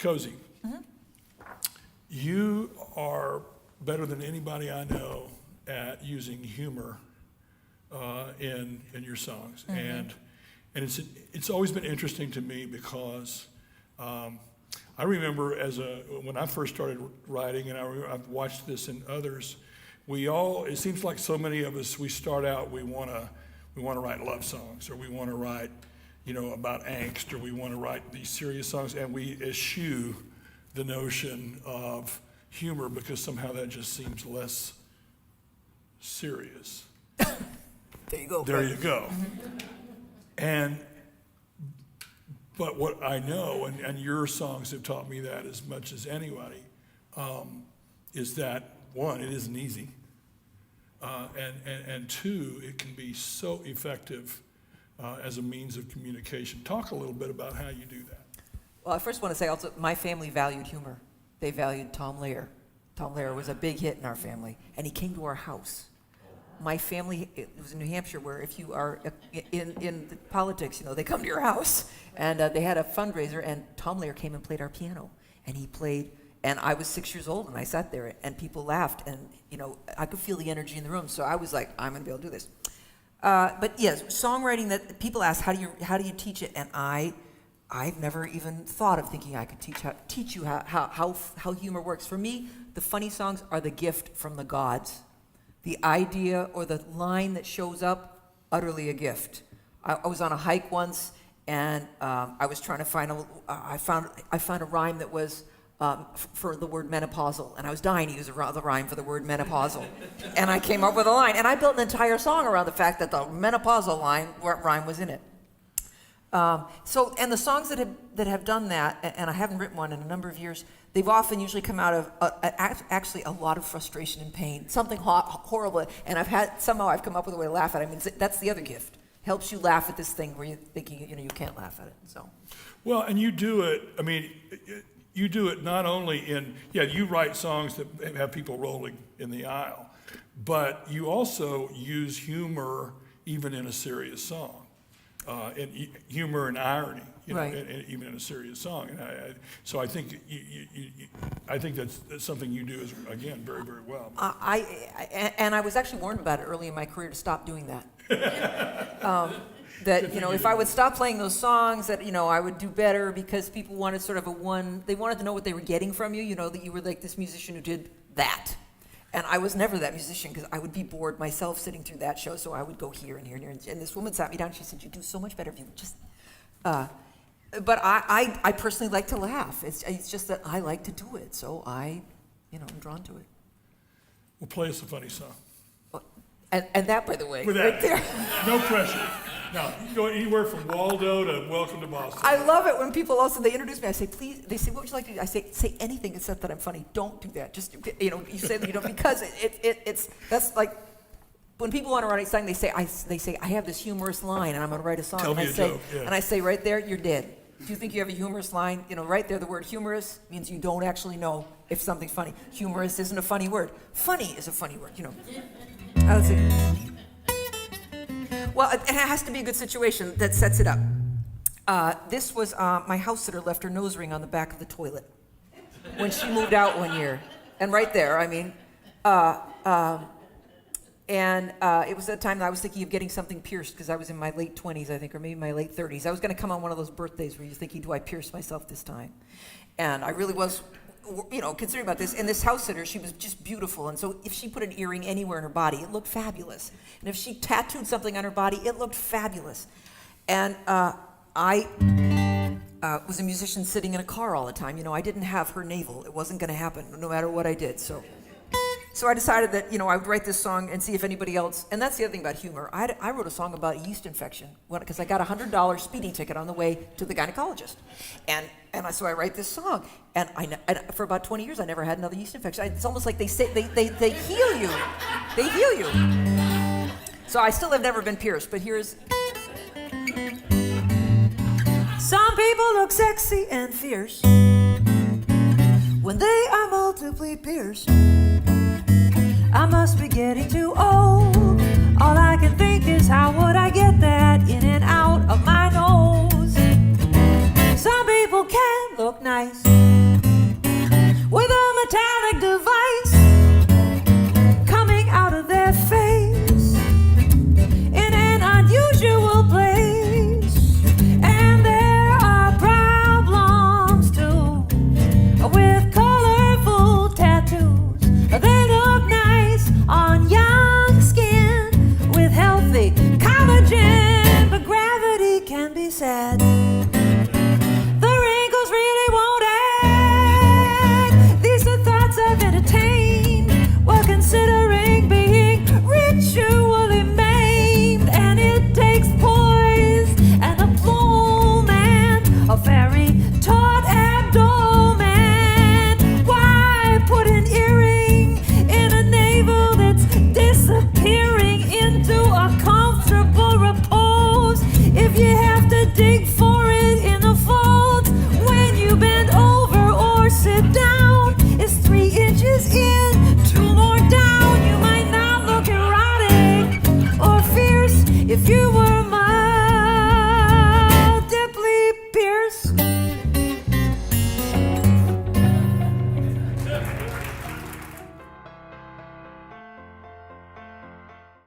Cosy, you are better than anybody I know at using humor in your songs, and it's always been interesting to me because I remember when I first started writing, and I've watched this in others. It seems like so many of us, we start out, we want to write love songs, or we want to write, about angst, or we want to write these serious songs, and we eschew the notion of humor because somehow that just seems less serious. There you go. There you go. But what I know, and your songs have taught me that as much as anybody, is that one, it isn't easy, and two, it can be so effective as a means of communication. Talk a little bit about how you do that. Well, I first want to say also, my family valued humor. They valued Tom Lehrer. Tom Lehrer was a big hit in our family, and he came to our house. My family, it was in New Hampshire, where if you are in the politics, they come to your house. And they had a fundraiser, and Tom Lehrer came and played our piano. And he played, and I was 6 years old, and I sat there, and people laughed, and I could feel the energy in the room. So I was like, I'm going to be able to do this. But yes, songwriting, that people ask, how do you teach it? And I've never even thought of thinking I could teach you how humor works. For me, the funny songs are the gift from the gods. The idea or the line that shows up, utterly a gift. I was on a hike once, and I was trying to I found a rhyme that was for the word menopausal, and I was dying to use the rhyme for the word menopausal. And I came up with a line, and I built an entire song around the fact that the menopausal rhyme was in it. And the songs that have done that, and I haven't written one in a number of years, they've often usually come out of actually a lot of frustration and pain, something horrible, and I've come up with a way to laugh at it. I mean, that's the other gift. Helps you laugh at this thing where you're thinking, you can't laugh at it, so. Well, and you do it, you do it not only you write songs that have people rolling in the aisle, but you also use humor even in a serious song. And humor and irony, right. Even in a serious song. And so I think I think that's something you do again very, very well. I was actually warned about it early in my career to stop doing that. If I would stop playing those songs, that I would do better, because people wanted sort of they wanted to know what they were getting from you. That you were like this musician who did that. And I was never that musician, because I would be bored myself sitting through that show, so I would go here and here and here. And this woman sat me down, she said, "You do so much better if you would just..." But I personally like to laugh. It's just that I like to do it, so I'm drawn to it. Well, play us a funny song. And that, by the way, with right that, there. No pressure. Now, you can go anywhere from Waldo to Welcome to Boston. I love it when people they introduce me. I say, please. They say, what would you like to do? I say anything except that I'm funny. Don't do that. Just you say that you don't, because that's like when people want to write a song. They say I have this humorous line and I'm going to write a song. Tell me a joke. Yeah. And I say, right there, you're dead. If you think you have a humorous line, right there, the word humorous means you don't actually know if something's funny. Humorous isn't a funny word. Funny is a funny word. Let's see. Well, it has to be a good situation that sets it up. This was my house sitter left her nose ring on the back of the toilet when she moved out one year. And right there, it was at the time that I was thinking of getting something pierced, because I was in my late 20s, I think, or maybe my late 30s. I was going to come on one of those birthdays where you're thinking, do I pierce myself this time? And I really was, considering about this. And this house sitter, she was just beautiful. And so if she put an earring anywhere in her body, it looked fabulous. And if she tattooed something on her body, it looked fabulous. And I was a musician sitting in a car all the time. I didn't have her navel. It wasn't going to happen no matter what I did. So I decided that, I would write this song and see if anybody else, and that's the other thing about humor. I wrote a song about a yeast infection because I got a $100 speeding ticket on the way to the gynecologist. So I write this song, and for about 20 years I never had another yeast infection. It's almost like they say they heal you. They heal you. So I still have never been pierced, but here's... Some people look sexy and fierce when they are multiply pierced. I must be getting too old. All I can think is how would